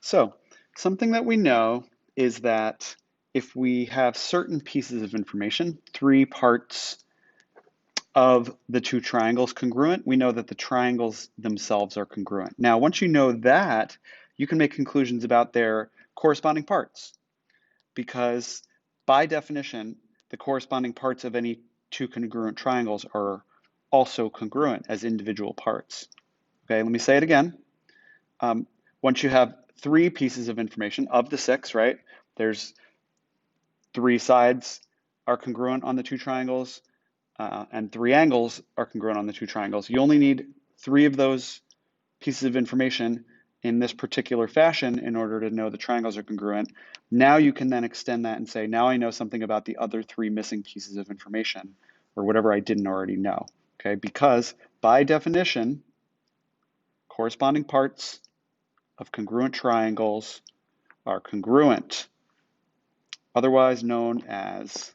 So something that we know is that if we have certain pieces of information, 3 parts of the 2 triangles congruent, we know that the triangles themselves are congruent. Now, once you know that, you can make conclusions about their corresponding parts, because by definition, the corresponding parts of any 2 congruent triangles are also congruent as individual parts. Okay, let me say it again. Once you have 3 pieces of information of the 6, right? There's 3 sides are congruent on the 2 triangles, and 3 angles are congruent on the 2 triangles. You only need 3 of those pieces of information in this particular fashion in order to know the triangles are congruent. Now you can then extend that and say, now I know something about the other 3 missing pieces of information, or whatever I didn't already know, okay? Because by definition, corresponding parts of congruent triangles are congruent, otherwise known as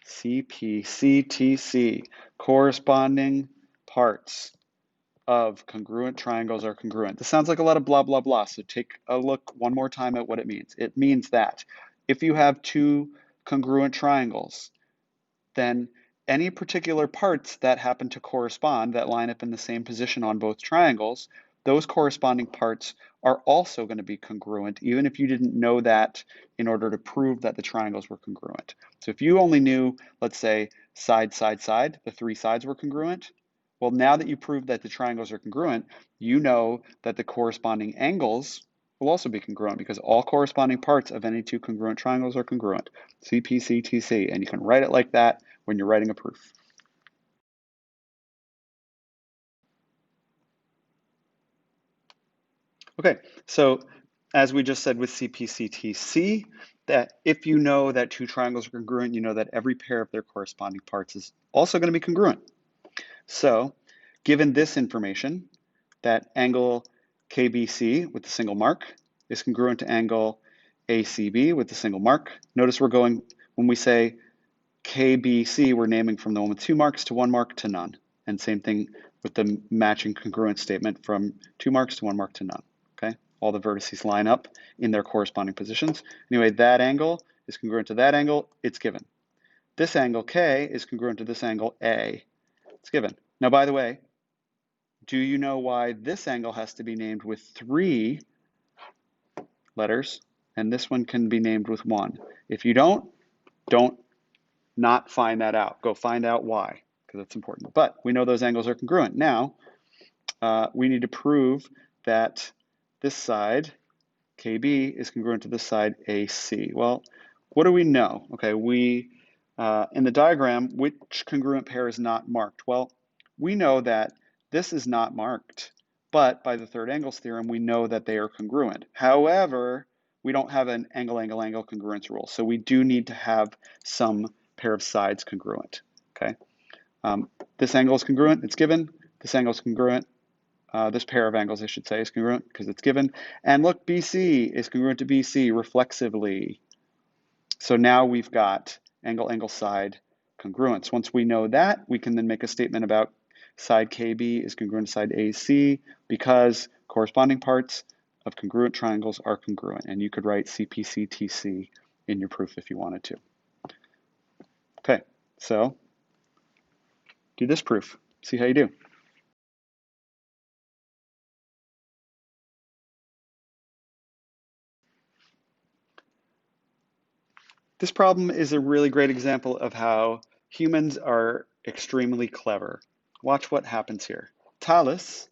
CPCTC. Corresponding parts of congruent triangles are congruent. This sounds like a lot of blah, blah, blah. So take a look one more time at what it means. It means that if you have 2 congruent triangles, then any particular parts that happen to correspond, that line up in the same position on both triangles, those corresponding parts are also going to be congruent, even if you didn't know that in order to prove that the triangles were congruent. So if you only knew, let's say, side, side, side, the 3 sides were congruent, well, now that you proved that the triangles are congruent, you know that the corresponding angles will also be congruent, because all corresponding parts of any 2 congruent triangles are congruent. CPCTC, and you can write it like that when you're writing a proof. Okay, so as we just said with CPCTC, that if you know that 2 triangles are congruent, you know that every pair of their corresponding parts is also going to be congruent. So given this information, that angle KBC with the single mark is congruent to angle ACB with the single mark. Notice we're going, when we say KBC, we're naming from the one with 2 marks to 1 mark to none. And same thing with the matching congruent statement from 2 marks to 1 mark to none. Okay, all the vertices line up in their corresponding positions. Anyway, that angle is congruent to that angle, it's given. This angle K is congruent to this angle A, it's given. Now, by the way, do you know why this angle has to be named with 3 letters and this one can be named with 1? If you don't not find that out. Go find out why, because it's important. But we know those angles are congruent. Now, we need to prove that this side, KB, is congruent to this side, AC. Well, what do we know? Okay, in the diagram, which congruent pair is not marked? Well, we know that this is not marked, but by the third angles theorem, we know that they are congruent. However, we don't have an angle, angle, angle congruence rule, so we do need to have some pair of sides congruent, okay? This angle is congruent, it's given. This angle is congruent. This pair of angles, I should say, is congruent because it's given. And look, BC is congruent to BC reflexively. So now we've got angle, angle, side congruence. Once we know that, we can then make a statement about side KB is congruent to side AC because corresponding parts of congruent triangles are congruent. And you could write CPCTC in your proof if you wanted to. Okay, so do this proof. See how you do. This problem is a really great example of how humans are extremely clever. Watch what happens here. Thales,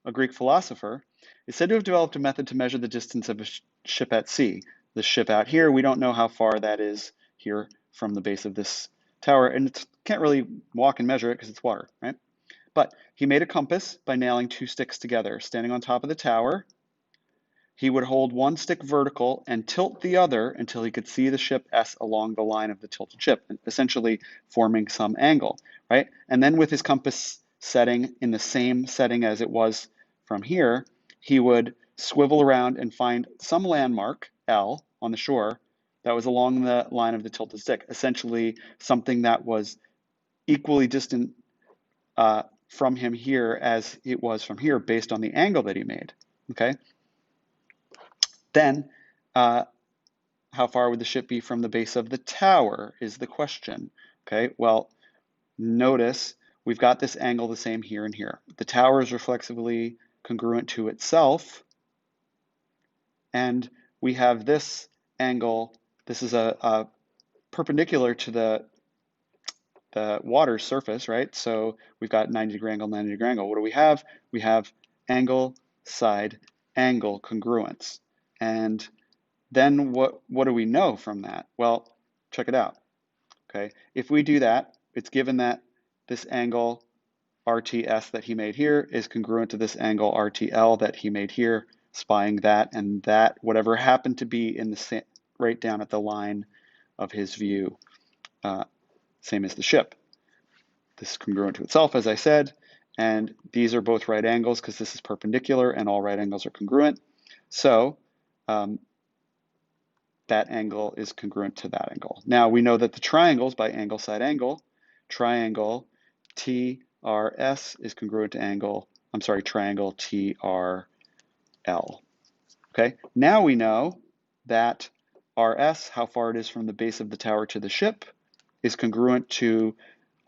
a Greek philosopher, is said to have developed a method to measure the distance of a ship at sea. The ship out here, we don't know how far that is here from the base of this tower, and it can't really walk and measure it because it's water, right? But he made a compass by nailing 2 sticks together. Standing on top of the tower, he would hold one stick vertical and tilt the other until he could see the ship S along the line of the tilted ship, essentially forming some angle, right? And then with his compass setting in the same setting as it was from here, he would swivel around and find some landmark, L, on the shore that was along the line of the tilted stick, essentially something that was equally distant from him here as it was from here based on the angle that he made. okay? Then, how far would the ship be from the base of the tower is the question, okay? Well, notice we've got this angle the same here and here. The tower is reflexively congruent to itself, and we have this angle. This is a perpendicular to the water surface, right? So we've got 90-degree angle, 90-degree angle. What do we have? We have angle, side, angle congruence. And then what do we know from that? Well, check it out, okay? If we do that, it's given that this angle RTS that he made here is congruent to this angle RTL that he made here, spying that and that, whatever happened to be in the right down at the line of his view, same as the ship. This is congruent to itself, as I said, and these are both right angles because this is perpendicular and all right angles are congruent. So that angle is congruent to that angle. Now we know that the triangles by angle, side, angle, triangle TRS is congruent to angle, I'm sorry, triangle TRL. Okay, now we know that RS, how far it is from the base of the tower to the ship, is congruent to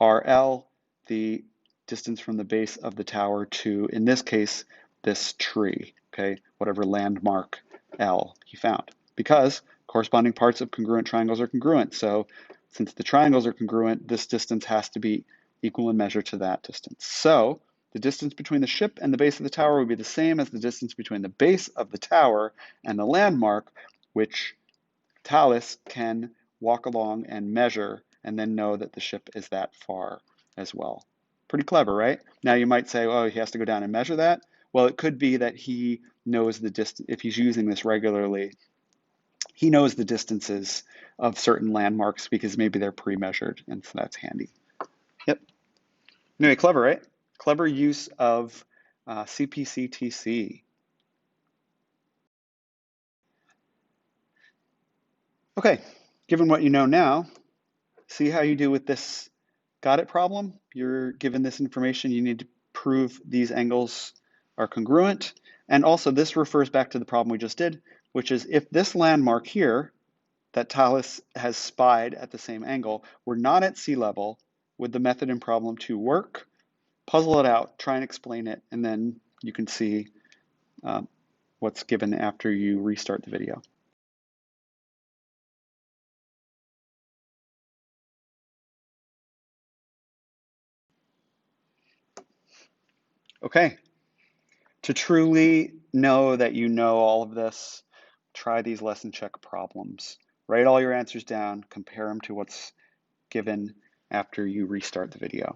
RL, the distance from the base of the tower to, in this case, this tree, okay, whatever landmark L he found, because corresponding parts of congruent triangles are congruent. So since the triangles are congruent, this distance has to be equal in measure to that distance. So the distance between the ship and the base of the tower would be the same as the distance between the base of the tower and the landmark, which Thales can walk along and measure and then know that the ship is that far as well. Pretty clever, right? Now you might say, oh, he has to go down and measure that. Well, it could be that he knows the distance, if he's using this regularly, he knows the distances of certain landmarks because maybe they're pre-measured, and so that's handy. Yep. Anyway, clever, right? Clever use of CPCTC. Okay, given what you know now, see how you do with this got it problem. You're given this information, you need to prove these angles are congruent. And also this refers back to the problem we just did, which is if this landmark here that Thales has spied at the same angle were not at sea level, would the method in problem 2 work? Puzzle it out, try and explain it, and then you can see what's given after you restart the video. Okay, to truly know that you know all of this, try these lesson check problems. Write all your answers down, compare them to what's given after you restart the video.